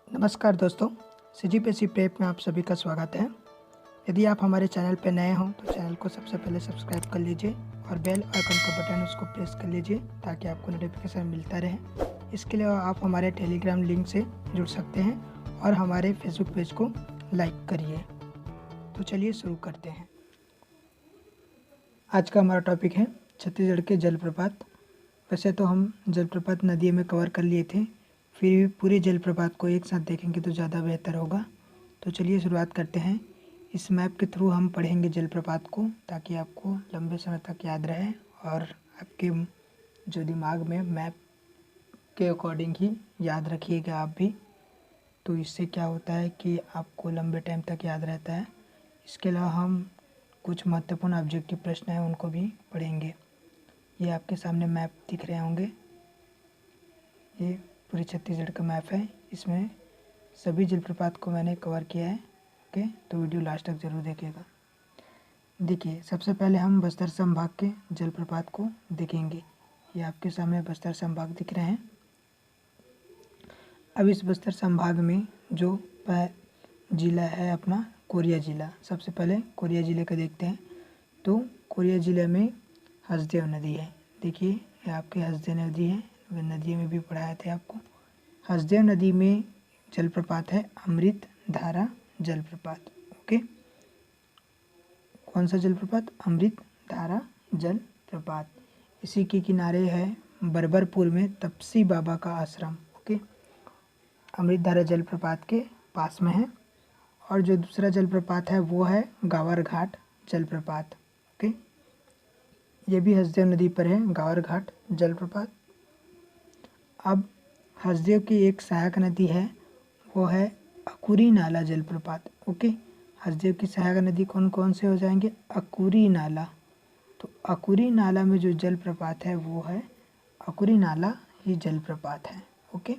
नमस्कार दोस्तों, CGPSC prep में आप सभी का स्वागत है। यदि आप हमारे चैनल पर नए हों तो चैनल को सबसे पहले सब्सक्राइब कर लीजिए और बेल आइकन का बटन उसको प्रेस कर लीजिए ताकि आपको नोटिफिकेशन मिलता रहे। इसके लिए आप हमारे टेलीग्राम लिंक से जुड़ सकते हैं और हमारे फेसबुक पेज को लाइक करिए। तो चलिए शुरू करते हैं। आज का हमारा टॉपिक है छत्तीसगढ़ के जलप्रपात। वैसे तो हम जलप्रपात नदी में कवर कर लिए थे, फिर भी पूरे जलप्रपात को एक साथ देखेंगे तो ज़्यादा बेहतर होगा। तो चलिए शुरुआत करते हैं। इस मैप के थ्रू हम पढ़ेंगे जलप्रपात को ताकि आपको लंबे समय तक याद रहे और आपके जो दिमाग में मैप के अकॉर्डिंग ही याद रखिएगा आप भी। तो इससे क्या होता है कि आपको लंबे टाइम तक याद रहता है। इसके अलावा हम कुछ महत्वपूर्ण ऑब्जेक्टिव प्रश्न हैं उनको भी पढ़ेंगे। ये आपके सामने मैप दिख रहे होंगे। ये पूरे छत्तीसगढ़ का मैप है। इसमें सभी जलप्रपात को मैंने कवर किया है। ओके, तो वीडियो लास्ट तक ज़रूर देखिएगा। देखिए, सबसे पहले हम बस्तर संभाग के जलप्रपात को देखेंगे। ये आपके सामने बस्तर संभाग दिख रहे हैं। अब इस बस्तर संभाग में जो जिला है अपना कोरिया जिला, सबसे पहले कोरिया जिले का देखते हैं। तो कोरिया जिले में हसदेव नदी है। देखिए, ये आपकी हसदेव नदी है। नदी में भी पढ़ाए थे आपको। हसदेव नदी में जलप्रपात है अमृत धारा जलप्रपात। ओके, कौन सा जलप्रपात? अमृत धारा जलप्रपात। इसी के किनारे है बरबरपुर में तपसी बाबा का आश्रम। ओके, अमृत धारा जलप्रपात के पास में है। और जो दूसरा जलप्रपात है वो है गावर घाट जलप्रपात। ओके, ये भी हसदेव नदी पर है, गावर घाट जलप्रपात। अब हसदेव की एक सहायक नदी है, वो है अकुरी नाला जलप्रपात। ओके, हसदेव की सहायक नदी कौन कौन से हो जाएंगे? अकुरी नाला। तो अकुरी नाला में जो जलप्रपात है वो है अकुरी नाला ही जलप्रपात है। ओके,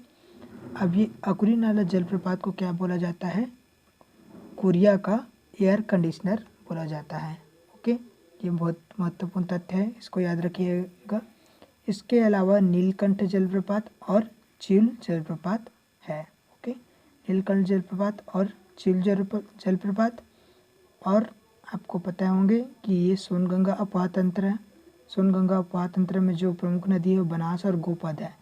अब ये अकुरी नाला जलप्रपात को क्या बोला जाता है? कोरिया का एयर कंडीशनर बोला जाता है। ओके, ये बहुत महत्वपूर्ण तथ्य है, इसको याद रखिएगा। इसके अलावा नीलकंठ जलप्रपात और चील जलप्रपात है। ओके, नीलकंठ जलप्रपात और चील जलप्रपात। और आपको पता होंगे कि ये सोनगंगा अफवाह तंत्र है। सोनगंगा अफवाह तंत्र में जो प्रमुख नदी है वो बनास और गोपद है।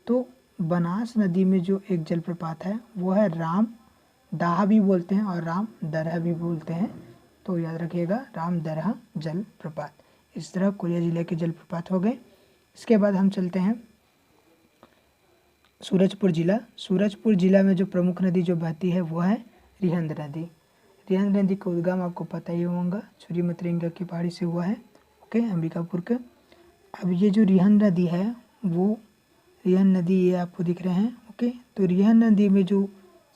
तो बनास नदी में जो एक जलप्रपात है वो है राम दाह भी बोलते हैं और राम दरह भी बोलते हैं। तो याद रखिएगा, राम दरह जलप्रपात। इस तरह कोरिया जिले के जलप्रपात हो गए। इसके बाद हम चलते हैं सूरजपुर जिला। सूरजपुर जिला में जो प्रमुख नदी जो बहती है वो है रिहंद नदी। रिहंद नदी का उद्गम आपको पता ही होगा, छुरी मतरिंगा की पहाड़ी से हुआ है। ओके, अंबिकापुर के। अब ये जो रिहंद नदी है वो रिहंद नदी ये आपको दिख रहे हैं। ओके, तो रिहंद नदी में जो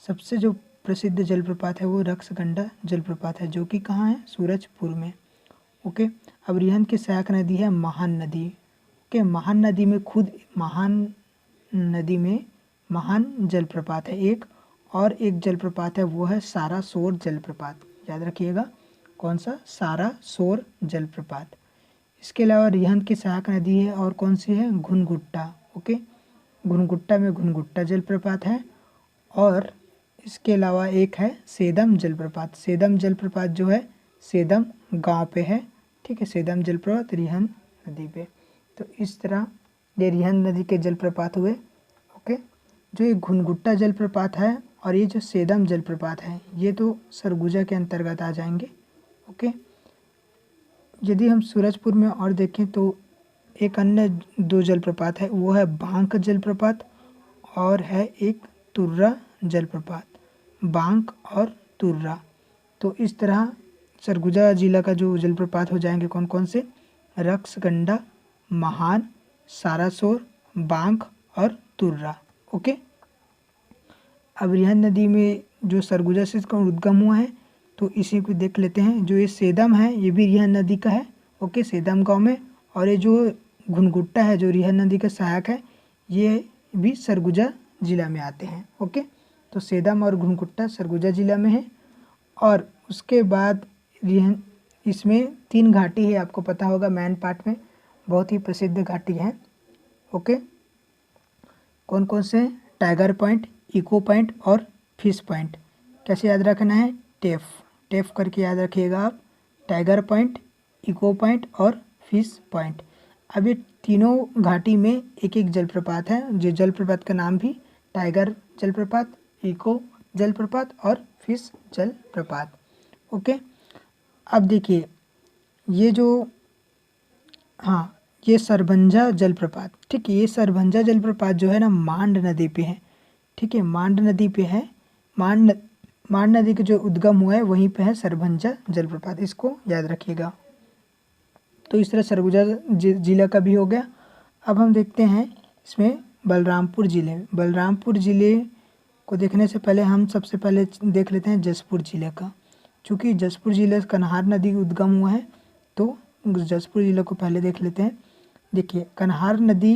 सबसे जो प्रसिद्ध जलप्रपात है वो रक्सगंडा जलप्रपात है, जो कि कहाँ है? सूरजपुर में। ओके, अब रिहंद की सहायक नदी है महान नदी। ओके, महान नदी में खुद महान जलप्रपात है एक, और एक जलप्रपात है वो है सारासोर जलप्रपात। याद रखिएगा, कौन सा? सारासोर जलप्रपात। इसके अलावा रिहंद की सहायक नदी है और कौन सी है? घुनघुट्टा। ओके, घुनघुट्टा में घुनघुट्टा जलप्रपात है। और इसके अलावा एक है सेदम जलप्रपात। सेदम जलप्रपात जो है सेदम गांव पे है। ठीक है, सेदम जलप्रपात रिहंद नदी पे। तो इस तरह ये रिहंद नदी के जलप्रपात हुए। ओके, जो ये घुनघुट्टा जलप्रपात है और ये जो सेदम जलप्रपात है ये तो सरगुजा के अंतर्गत आ जाएंगे। ओके, यदि हम सूरजपुर में और देखें तो एक अन्य दो जलप्रपात है, वो है बांक जलप्रपात और है एक तुर्रा जलप्रपात। बांक और तुर्रा। तो इस तरह सरगुजा जिला का जो जलप्रपात हो जाएंगे कौन कौन से? रक्सगंडा, महान, सारासोर, बांक और तुर्रा। ओके, अब रिहंद नदी में जो सरगुजा से इसका उद्गम हुआ है तो इसी को देख लेते हैं। जो ये सेदम है ये भी रिहंद नदी का है। ओके, सेदम गांव में। और ये जो घुनघुट्टा है जो रिहंद नदी का सहायक है ये भी सरगुजा जिला में आते हैं। ओके, तो सेदम और घुनघुट्टा सरगुजा जिला में है। और उसके बाद रिहंद, इसमें 3 घाटी है, आपको पता होगा। मैन पार्ट में बहुत ही प्रसिद्ध घाटी है। ओके, कौन कौन से? टाइगर पॉइंट, इको पॉइंट और फिश पॉइंट। कैसे याद रखना है? टेफ, टेफ करके याद रखिएगा आप। टाइगर पॉइंट, इको पॉइंट और फिश पॉइंट। अब ये तीनों घाटी में एक एक जलप्रपात है, जो जलप्रपात का नाम भी टाइगर जलप्रपात, इको जलप्रपात और फिश जलप्रपात। ओके, अब देखिए ये जो, हाँ, ये सरभंजा जलप्रपात, ठीक है, ये सरभंजा जलप्रपात जो है ना मांड नदी पे है, ठीक है, मांड नदी पे है। मांड नदी का जो उद्गम हुआ है वहीं पे है सरभंजा जलप्रपात, इसको याद रखिएगा। तो इस तरह सरगुजा जिला का भी हो गया। अब हम देखते हैं इसमें बलरामपुर ज़िले। बलरामपुर ज़िले को देखने से पहले हम सबसे पहले देख लेते हैं जसपुर ज़िले का। चूँकि जसपुर ज़िले से कन्हार नदी उद्गम हुआ है, तो जसपुर ज़िले को पहले देख लेते हैं। देखिए कन्हार नदी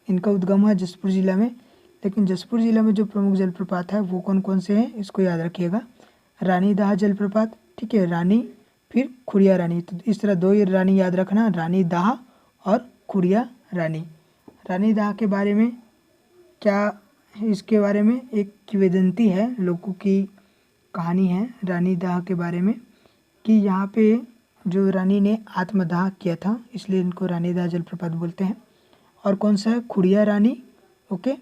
इनका उद्गम हुआ है जसपुर ज़िला में, लेकिन जसपुर ज़िला में जो प्रमुख जलप्रपात है वो कौन कौन से हैं इसको याद रखिएगा। रानी दाह जलप्रपात, ठीक है, रानी फिर खुड़िया रानी, तो इस तरह दो रानी याद रखना, रानी दाह और खुड़िया रानी। रानी दाह के बारे में क्या है, इसके बारे में एक किंवदंती है, लोगों की कहानी है रानी दाह के बारे में, कि यहाँ पे जो रानी ने आत्मदाह किया था, इसलिए इनको रानी दाह जलप्रपात बोलते हैं। और कौन सा है? खुड़िया रानी, ओके,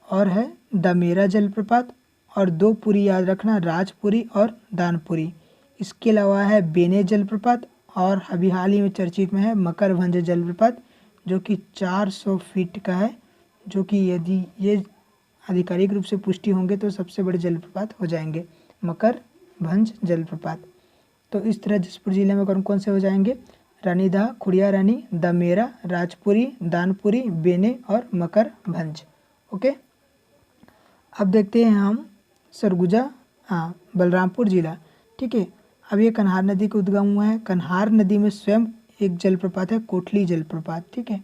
और है दमेरा जलप्रपात, और दो पुरी याद रखना, राजपुरी और दानपुरी। इसके अलावा है बेने जलप्रपात, और अभी हाल ही में चर्चित में है मकरभंज जलप्रपात, जो कि 400 फीट का है, जो कि यदि ये आधिकारिक रूप से पुष्टि होंगे तो सबसे बड़े जलप्रपात हो जाएंगे मकरभंज जलप्रपात। तो इस तरह जसपुर जिले में कौन कौन से हो जाएंगे? रानी दाह, खुड़िया रानी, दमेरा, राजपुरी, दानपुरी, बेने और मकरभंज। ओके, अब देखते हैं हम सरगुजा, हाँ, बलरामपुर जिला, ठीक है। अब ये कन्हार नदी का उद्गम हुआ है। कन्हार नदी में स्वयं एक जलप्रपात है, कोटली जलप्रपात, ठीक है,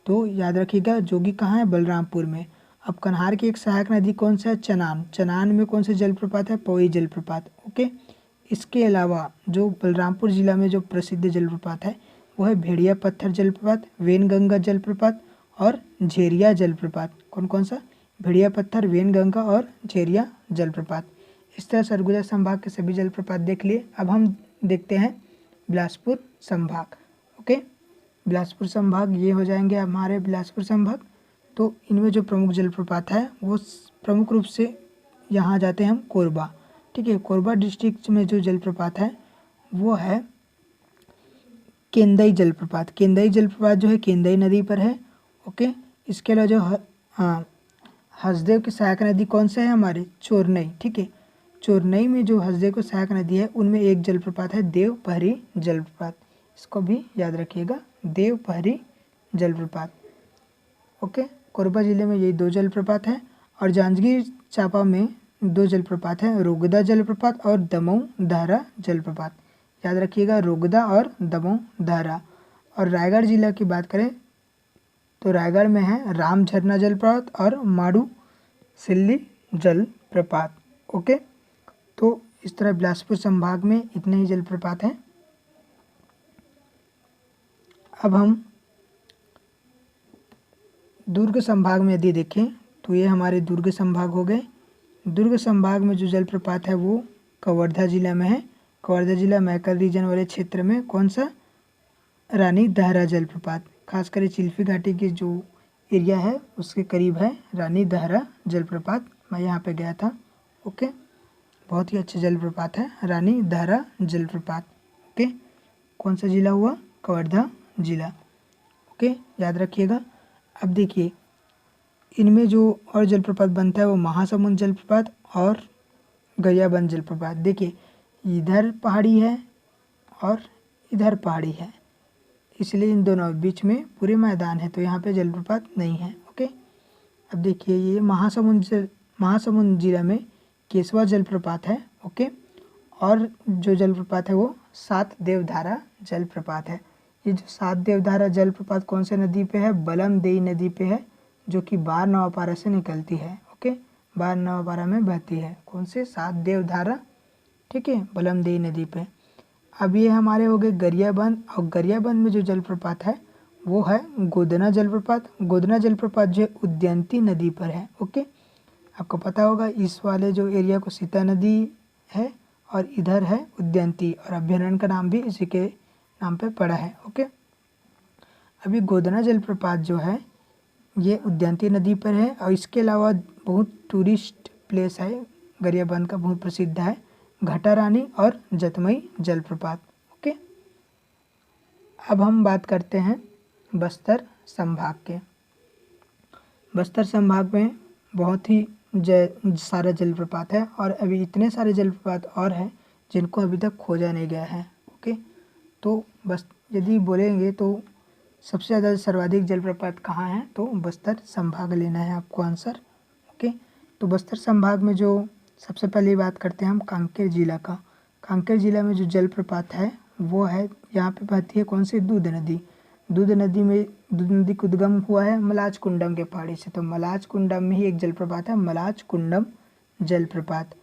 तो याद रखिएगा, जो कि कहाँ है? बलरामपुर में। अब कन्हार की एक सहायक नदी कौन सा है? चनान। चनान में कौन से जलप्रपात है? पवई जलप्रपात, ओके। इसके अलावा जो बलरामपुर जिला में जो प्रसिद्ध जलप्रपात है वो है भेड़िया पत्थर जलप्रपात, वेनगंगा जलप्रपात और झेरिया जलप्रपात। कौन कौन सा? भेड़िया पत्थर, वेनगंगा और झेरिया जलप्रपात। इस तरह सरगुजा संभाग के सभी जलप्रपात देख लिए। अब हम देखते हैं बिलासपुर संभाग, ओके। बिलासपुर संभाग ये हो जाएंगे हमारे बिलासपुर संभाग। तो इनमें जो प्रमुख जलप्रपात है वो प्रमुख रूप से यहाँ जाते हैं हम कोरबा, ठीक है। कोरबा डिस्ट्रिक्ट में जो जलप्रपात है वो है केंदई जलप्रपात। केंदई जलप्रपात जो है केंदई नदी पर है, ओके। इसके अलावा जो हसदेव की सहायक नदी कौन सा है? हमारे चोरनई, ठीक है। चोरनई में जो हसदेव की सहायक नदी है उनमें एक जलप्रपात है देवपहरी जलप्रपात, इसको भी याद रखिएगा, देवपहरी जलप्रपात, ओके। कोरबा जिले में ये दो जलप्रपात है। और जांजगीर चांपा में दो जलप्रपात है, रोगदा जलप्रपात और दमऊ दहरा जलप्रपात, याद रखिएगा, रोगदा और दमऊ दहरा। और रायगढ़ जिला की बात करें तो रायगढ़ में है राम झरना जलप्रपात और माड़ू सिल्ली जलप्रपात, ओके। तो इस तरह बिलासपुर संभाग में इतने ही जलप्रपात हैं। अब हम दुर्ग संभाग में यदि देखें तो ये हमारे दुर्ग संभाग हो गए। दुर्ग संभाग में जो जलप्रपात है वो कवर्धा जिला में है। कवर्धा जिला मैकल रीजन वाले क्षेत्र में कौन सा? रानी दहरा जलप्रपात, खासकर चिल्फी घाटी के जो एरिया है उसके करीब है रानी दहरा जलप्रपात। मैं यहाँ पे गया था, ओके, बहुत ही अच्छे जलप्रपात है रानी दहरा जलप्रपात, ओके। कौन सा जिला हुआ? कवर्धा जिला, ओके, याद रखिएगा। अब देखिए इनमें जो और जलप्रपात बनता है वो महासमुंद जलप्रपात और गरियाबंद जलप्रपात। देखिए इधर पहाड़ी है और इधर पहाड़ी है, इसलिए इन दोनों बीच में पूरे मैदान है, तो यहाँ पे जलप्रपात नहीं है, ओके। अब देखिए ये महासमुंद जिला में केसवा जलप्रपात है, ओके। और जो जलप्रपात है वो सात देवधारा जलप्रपात है। ये जो सात देवधारा जलप्रपात कौन से नदी पे है? बलमदेई नदी पे है, जो कि बार नवापारा से निकलती है, ओके, बार नवापारा में बहती है। कौन से? सात देवधारा, ठीक है, बलमदेई नदी पे। अब ये हमारे हो गए गरियाबंद, और गरियाबंद में जो जलप्रपात है वो है गोदना जलप्रपात। गोदना जलप्रपात जो उद्यंती नदी पर है, ओके। आपको पता होगा इस वाले जो एरिया को सीता नदी है और इधर है उदयंती, और अभ्यारण्य का नाम भी इसी के नाम पे पड़ा है। ओके, अभी गोदना जलप्रपात जो है ये उदयंती नदी पर है, और इसके अलावा बहुत टूरिस्ट प्लेस है गरियाबंद का, बहुत प्रसिद्ध है घटा रानी और जतमई जलप्रपात। ओके, अब हम बात करते हैं बस्तर संभाग के। बस्तर संभाग में बहुत ही सारा जलप्रपात है, और अभी इतने सारे जलप्रपात और हैं जिनको अभी तक खोजा नहीं गया है। ओके, तो बस यदि बोलेंगे तो सबसे ज़्यादा सर्वाधिक जलप्रपात कहाँ हैं, तो बस्तर संभाग लेना है आपको आंसर। ओके, तो बस्तर संभाग में जो सबसे पहले बात करते हैं हम कांकेर जिला का। कांकेर जिला में जो जलप्रपात है वो है, यहाँ पे बहती है कौन सी, दूध नदी। दूध नदी का उद्गम हुआ है मलाज कुंडम के पहाड़ी से, तो मलाज कुंडम में ही एक जलप्रपात है मलाज कुंडम जलप्रपात।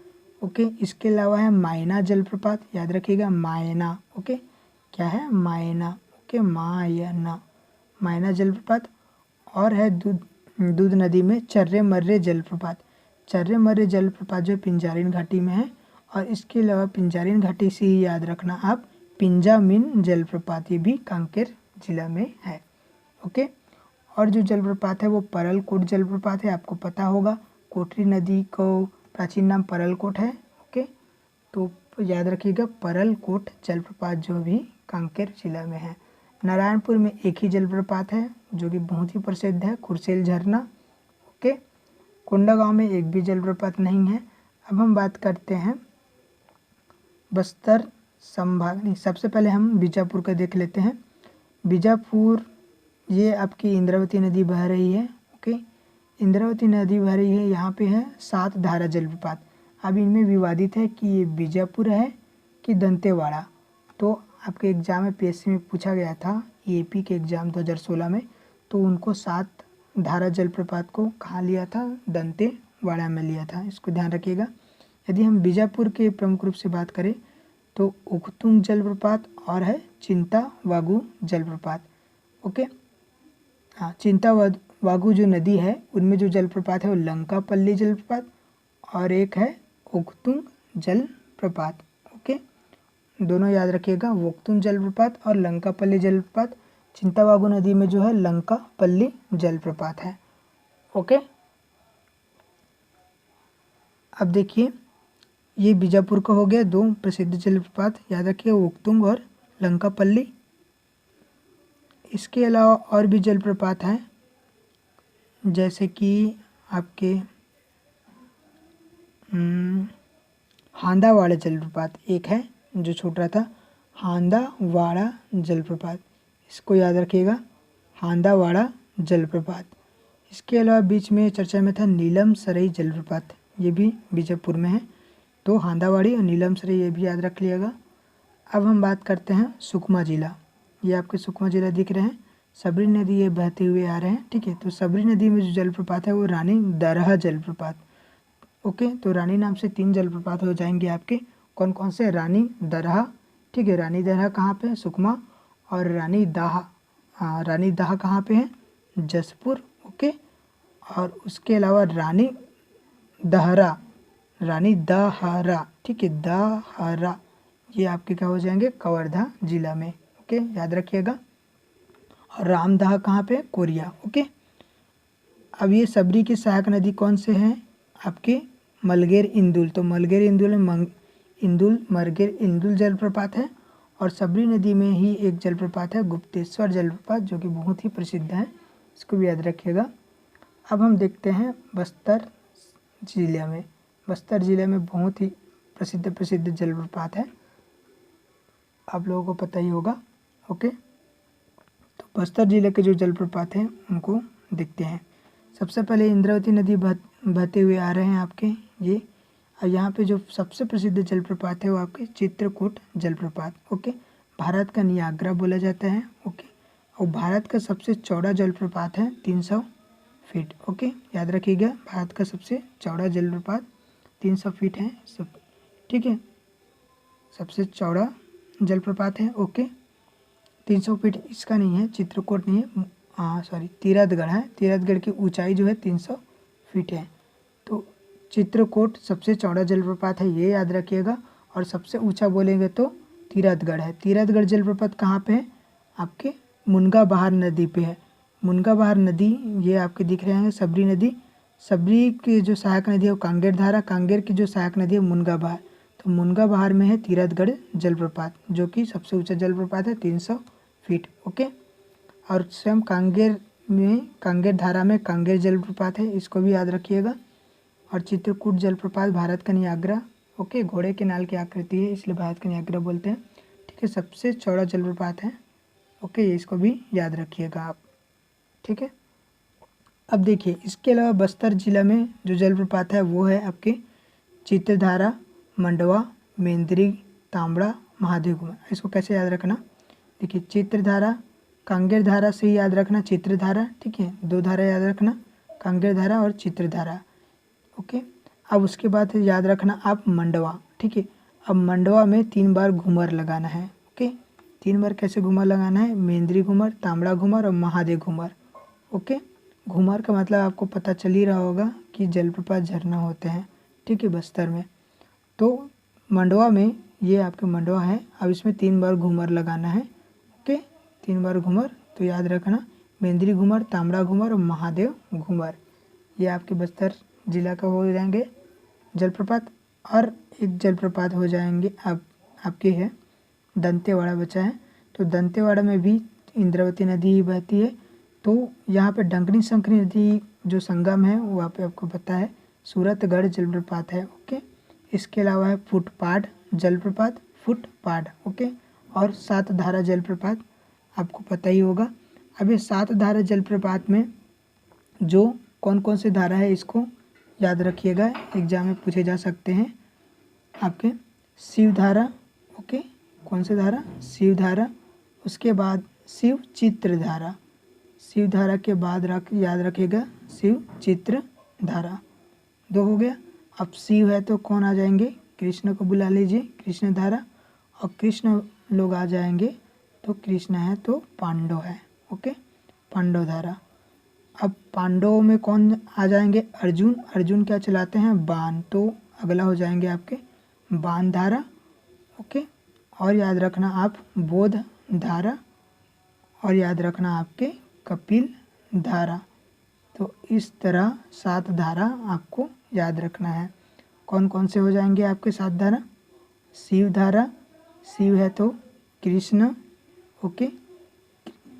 ओके, इसके अलावा है मायना जलप्रपात, याद रखिएगा मायना। ओके, क्या है, मायना। ओके, मायना जलप्रपात। और है दूध नदी में चर्रे मर्रे जलप्रपात। चर्रे मर्रे जलप्रपात जो पिंजारिन घाटी में है, और इसके अलावा पिंजारिन घाटी से ही याद रखना आप पिंजामिन जलप्रपात, ये भी कांकेर जिला में है। ओके, और जो जलप्रपात है वो परलकोट जलप्रपात है, आपको पता होगा कोटरी नदी को प्राचीन नाम परलकोट है। ओके, तो याद रखिएगा परलकोट जलप्रपात जो भी कांकेर जिला में है। नारायणपुर में एक ही जलप्रपात है जो कि बहुत ही प्रसिद्ध है, खुरसेल झरना। ओके, कोंडागांव में एक भी जलप्रपात नहीं है। अब हम बात करते हैं बस्तर संभाग, नहीं सबसे पहले हम बीजापुर का देख लेते हैं। बीजापुर ये आपकी इंद्रावती नदी बह रही है। ओके, इंद्रावती नदी बह रही है, यहाँ पे है 7 धारा जलप्रपात। अब इनमें विवादित है कि ये बीजापुर है कि दंतेवाड़ा। तो आपके एग्जाम में पीएससी में पूछा गया था, ईएपी के एग्ज़ाम 2016 में, तो उनको 7 धारा जलप्रपात को कहाँ लिया था, दंतेवाड़ा में लिया था, इसको ध्यान रखिएगा। यदि हम बीजापुर के प्रमुख रूप से बात करें तो उखतुंग जलप्रपात और है चिंतावागु जलप्रपात। ओके, हाँ, चिंतावागु जो नदी है उनमें जो जलप्रपात है वो लंकापल्ली जलप्रपात और एक है उखतुंग जलप्रपात। ओके, दोनों याद रखिएगा, उखतुंग जलप्रपात और लंकापल्ली जलप्रपात। चिंतावागु नदी में जो है लंकापल्ली जलप्रपात है। ओके, अब देखिए ये बीजापुर का हो गया 2 प्रसिद्ध जलप्रपात, याद रखिए उखतुंग और लंकापल्ली। इसके अलावा और भी जलप्रपात हैं, जैसे कि आपके हांदावाड़ा जलप्रपात एक है जो छूट रहा था, हांदावाड़ा जलप्रपात, इसको याद रखिएगा, हांदावाड़ा जलप्रपात। इसके अलावा बीच में चर्चा में था नीलम सरई जलप्रपात, ये भी बीजापुर में है, तो हांदावाड़ी और नीलम सरई ये भी याद रख लिएगा। अब हम बात करते हैं सुकमा जिला। ये आपके सुकमा जिला दिख रहे हैं, सबरी नदी ये बहते हुए आ रहे हैं। ठीक है, तो सबरी नदी में जो जलप्रपात है वो रानी दरहा जलप्रपात। ओके, तो रानी नाम से 3 जलप्रपात हो जाएंगे आपके, कौन कौन से, रानी दरहा। ठीक है, रानी दरहा कहाँ पे है, सुकमा, और रानी दाहा, हाँ रानी दाहा कहाँ पे है, जसपुर। ओके, और उसके अलावा रानी दहरा, रानी दहरा, ठीक है, दहरा, ये आपके क्या हो जाएंगे, कवर्धा जिला में। ओके, याद रखिएगा। और रामदह कहाँ पे, कोरिया। ओके, अब ये सबरी की सहायक नदी कौन से हैं आपके, मलगेर इंदुल, तो मलगेर इंदुल में मरगेर इंदुल जलप्रपात है, और सबरी नदी में ही एक जलप्रपात है गुप्तेश्वर जलप्रपात जो कि बहुत ही प्रसिद्ध है, इसको भी याद रखिएगा। अब हम देखते हैं बस्तर जिले में। बस्तर जिले में बहुत ही प्रसिद्ध जलप्रपात है, आप लोगों को पता ही होगा। ओके, तो बस्तर जिले के जो जलप्रपात हैं उनको देखते हैं। सबसे पहले इंद्रावती नदी बहते हुए आ रहे हैं आपके ये, और यहाँ पे जो सबसे प्रसिद्ध जलप्रपात है वो आपके चित्रकूट जलप्रपात। ओके, भारत का नियाग्रा बोला जाता है। ओके, और भारत का सबसे चौड़ा जलप्रपात है 300 फीट। ओके, याद रखिएगा, भारत का सबसे चौड़ा जलप्रपात 300 फीट है सब। ठीक है, सबसे चौड़ा जलप्रपात है। ओके, 300 फीट इसका नहीं है, चित्रकूट नहीं है, सॉरी तीरथगढ़ है, तीरथगढ़ की ऊंचाई जो है 300 फीट है। तो चित्रकूट सबसे चौड़ा जलप्रपात है, ये याद रखिएगा। और सबसे ऊंचा बोलेंगे तो तीरथगढ़ है। तीरथगढ़ जलप्रपात कहाँ पे है? आपके मुनगा बहार नदी पे है। मुनगा बहार नदी ये आपके दिख रहे हैं सबरी नदी। सबरी की जो सहायक नदी है वो कांगेर धारा, कांगेर की जो सहायक नदी है मुनगा बहार। तो मुनगा बहार में है तीरथगढ़ जलप्रपात, जो कि सबसे ऊंचा जलप्रपात है 300 फीट। ओके। और स्वयं कांगेर में, कांगेर धारा में कांगेर जलप्रपात है, इसको भी याद रखिएगा। और चित्रकूट जलप्रपात भारत का नियाग्रा, ओके, घोड़े के नाल की आकृति है इसलिए भारत का नियाग्रा बोलते हैं। ठीक है, सबसे चौड़ा जलप्रपात है। ओके, इसको भी याद रखिएगा आप। ठीक है, अब देखिए इसके अलावा बस्तर जिला में जो जलप्रपात है वो है आपके चित्रधारा, मंडवा, मेंद्री, तांबड़ा, महादेव कुमार। इसको कैसे याद रखना? देखिए चित्रधारा, कांगेर धारा से ही याद रखना चित्रधारा। ठीक है, दो धारा याद रखना, कांगेर धारा और चित्रधारा। ओके, अब उसके बाद याद रखना आप मंडवा। ठीक है, अब मंडवा में 3 बार घूमर लगाना है। ओके, 3 बार कैसे घूमर लगाना है? मेंद्री घूमर, तांबड़ा घूमर और महादेव घूमर। ओके, घूमर का मतलब आपको पता चल ही रहा होगा कि जलप्रपात झरना होते हैं। ठीक है, बस्तर में। तो मंडवा में ये आपके मंडवा है, अब इसमें 3 बार घूमर लगाना है। ओके, 3 बार घूमर, तो याद रखना मेंद्री घूमर, तांबड़ा घूमर और महादेव घूमर। ये आपके बस्तर जिला का हो जाएंगे जलप्रपात। और एक जलप्रपात हो जाएंगे आपके है दंतेवाड़ा बचा है। तो दंतेवाड़ा में भी इंद्रावती नदी ही बहती है। तो यहाँ पे डंकनी शंकरी नदी जो संगम है वहाँ पे आपको पता है सूरतगढ़ जलप्रपात है। ओके, इसके अलावा है फुटपाड जलप्रपात, फुटपाड। ओके, और सात धारा जलप्रपात आपको पता ही होगा। अब ये सात धारा जलप्रपात में जो कौन कौन से धारा है इसको याद रखिएगा, एग्जाम में पूछे जा सकते हैं आपके। शिव धारा, ओके, कौन से धारा? शिव धारा। उसके बाद शिव चित्र धारा, शिव धारा के बाद याद रखिएगा शिव चित्र धारा। 2 हो गया। अब शिव है तो कौन आ जाएंगे? कृष्ण को बुला लीजिए, कृष्ण धारा। और कृष्ण लोग आ जाएंगे तो कृष्ण है तो पांडव है। ओके, पांडव धारा। अब पांडवों में कौन आ जाएंगे? अर्जुन। अर्जुन क्या चलाते हैं? बाण। तो अगला हो जाएंगे आपके बाण धारा। ओके, और याद रखना आप बोध धारा, और याद रखना आपके कपिल धारा। तो इस तरह 7 धारा आपको याद रखना है। कौन कौन से हो जाएंगे आपके 7 धारा? शिव धारा, शिव है तो कृष्ण। ओके,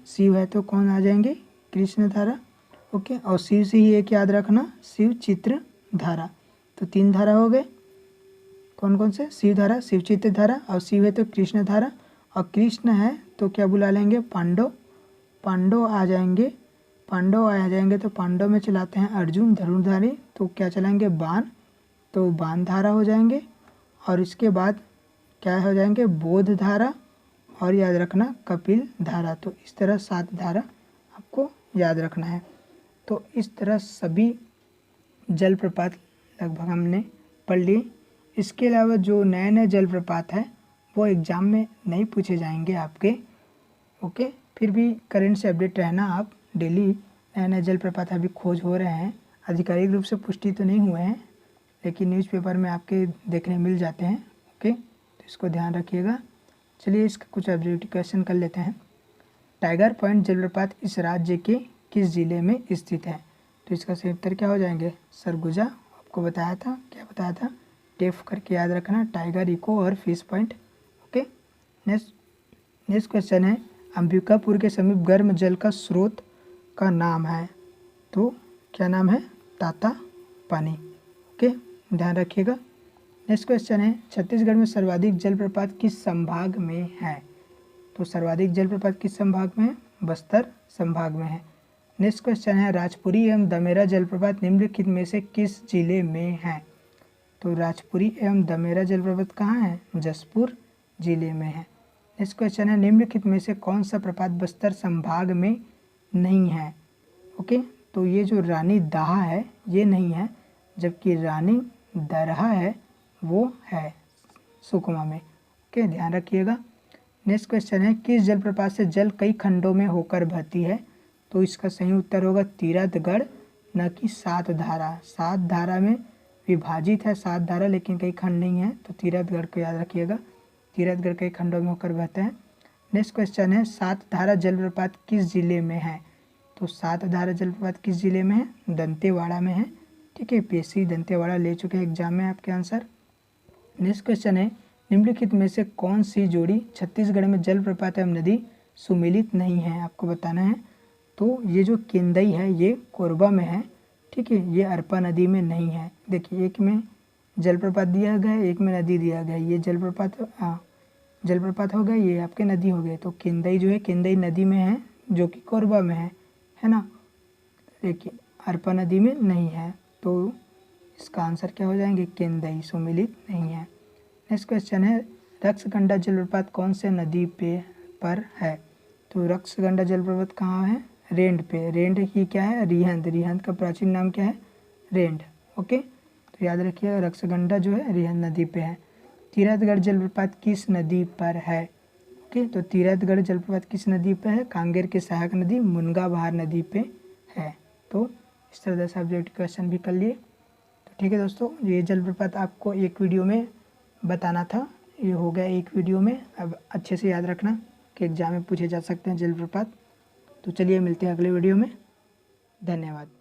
शिव है तो कौन आ जाएंगे? कृष्ण धारा। ओके, और शिव से ही एक याद रखना शिव चित्र धारा। तो 3 धारा हो गए। कौन कौन से? शिव धारा, शिव चित्र धारा, और शिव है तो कृष्ण धारा, और कृष्ण है तो क्या बुला लेंगे? पांडव। पांडव आ जाएंगे, पांडव आ जाएंगे तो पांडव में चलाते हैं अर्जुन धनुर्धारी, तो क्या चलाएंगे? बाण। तो बाण धारा हो जाएंगे। और इसके बाद क्या हो जाएंगे? बोध धारा, और याद रखना कपिल धारा। तो इस तरह 7 धारा आपको याद रखना है। तो इस तरह सभी जलप्रपात लगभग हमने पढ़ लिए। इसके अलावा जो नए नए जलप्रपात है वो एग्ज़ाम में नहीं पूछे जाएंगे आपके। ओके, फिर भी करंट से अपडेट रहना आप। डेली नए नए जलप्रपात अभी खोज हो रहे हैं, आधिकारिक रूप से पुष्टि तो नहीं हुए हैं लेकिन न्यूज़पेपर में आपके देखने मिल जाते हैं। ओके, तो इसको ध्यान रखिएगा। चलिए इसका कुछ एब्जेक्टिव क्वेश्चन कर लेते हैं। टाइगर पॉइंट जलप्रपात इस राज्य के किस जिले में स्थित है? तो इसका सही उत्तर क्या हो जाएंगे? सरगुजा। आपको बताया था, क्या बताया था? टेफ करके याद रखना, टाइगर, इको और fish point. Okay, next question है अंबिकापुर के समीप गर्म जल का स्रोत का नाम है, तो क्या नाम है? ताता पानी। ओके, ध्यान रखिएगा। नेक्स्ट क्वेश्चन है छत्तीसगढ़ में सर्वाधिक जलप्रपात किस संभाग में है? तो सर्वाधिक जलप्रपात किस संभाग में है? बस्तर संभाग में है। नेक्स्ट क्वेश्चन है राजपुरी एवं दमेरा जलप्रपात निम्नलिखित में से किस जिले में है? तो राजपुरी एवं दमेरा जलप्रपात कहाँ है? जसपुर जिले में है। नेक्स्ट क्वेश्चन है निम्नलिखित में से कौन सा प्रपात बस्तर संभाग में नहीं है? ओके, तो ये जो रानी दाहा है ये नहीं है, जबकि रानी दरहा है वो है सुकमा में। ओके, ध्यान रखिएगा। नेक्स्ट क्वेश्चन है किस जलप्रपात से जल कई खंडों में होकर बहती है? तो इसका सही उत्तर होगा तीरथगढ़, न कि 7 धारा। 7 धारा में विभाजित है 7 धारा लेकिन कई खंड नहीं है, तो तीरथगढ़ को याद रखिएगा, तीरथगढ़ कई खंडों में होकर बहते हैं। नेक्स्ट क्वेश्चन है, 7 धारा जलप्रपात किस जिले में है? तो 7 धारा जलप्रपात किस जिले में है? दंतेवाड़ा में है। ठीक है, पीएससी दंतेवाड़ा ले चुके हैं एग्जाम में आपके आंसर। नेक्स्ट क्वेश्चन है, निम्नलिखित में से कौन सी जोड़ी छत्तीसगढ़ में जलप्रपात एवं नदी सुमेलित नहीं है? आपको बताना है। तो ये जो केंदई है ये कोरबा में है। ठीक है, ये अरपा नदी में नहीं है। देखिए, एक में जलप्रपात दिया गया है, एक में नदी दिया गया है। ये जलप्रपात हो गया, ये आपके नदी हो गए। तो केंदई जो है केंदई नदी में है जो कि कोरबा में है ना। देखिए, अरपा नदी में नहीं है, तो इसका आंसर क्या हो जाएंगे? केंदई, सुमेलित नहीं है। नेक्स्ट क्वेश्चन है, रक्सगंडा जलप्रपात कौन से नदी पर है? तो रक्सगंडा जलप्रपात कहाँ है? रेंड पे। रेंड की क्या है? रिहंद। रिहंद का प्राचीन नाम क्या है? रेंड। ओके, तो याद रखिएगा रक्सगंडा जो है रिहंद नदी पे है। तीरथगढ़ जलप्रपात किस नदी पर है? ओके, तो तीरथगढ़ जलप्रपात किस नदी पे है? कांगेर की सहायक नदी मुनगाभार नदी पे है। तो इस तरह से सब्जेक्ट क्वेश्चन भी कर लिए। तो ठीक है दोस्तों, ये जलप्रपात आपको एक वीडियो में बताना था, ये हो गया एक वीडियो में। अब अच्छे से याद रखना कि एग्जाम में पूछे जा सकते हैं जलप्रपात। तो चलिए मिलते हैं अगले वीडियो में। धन्यवाद।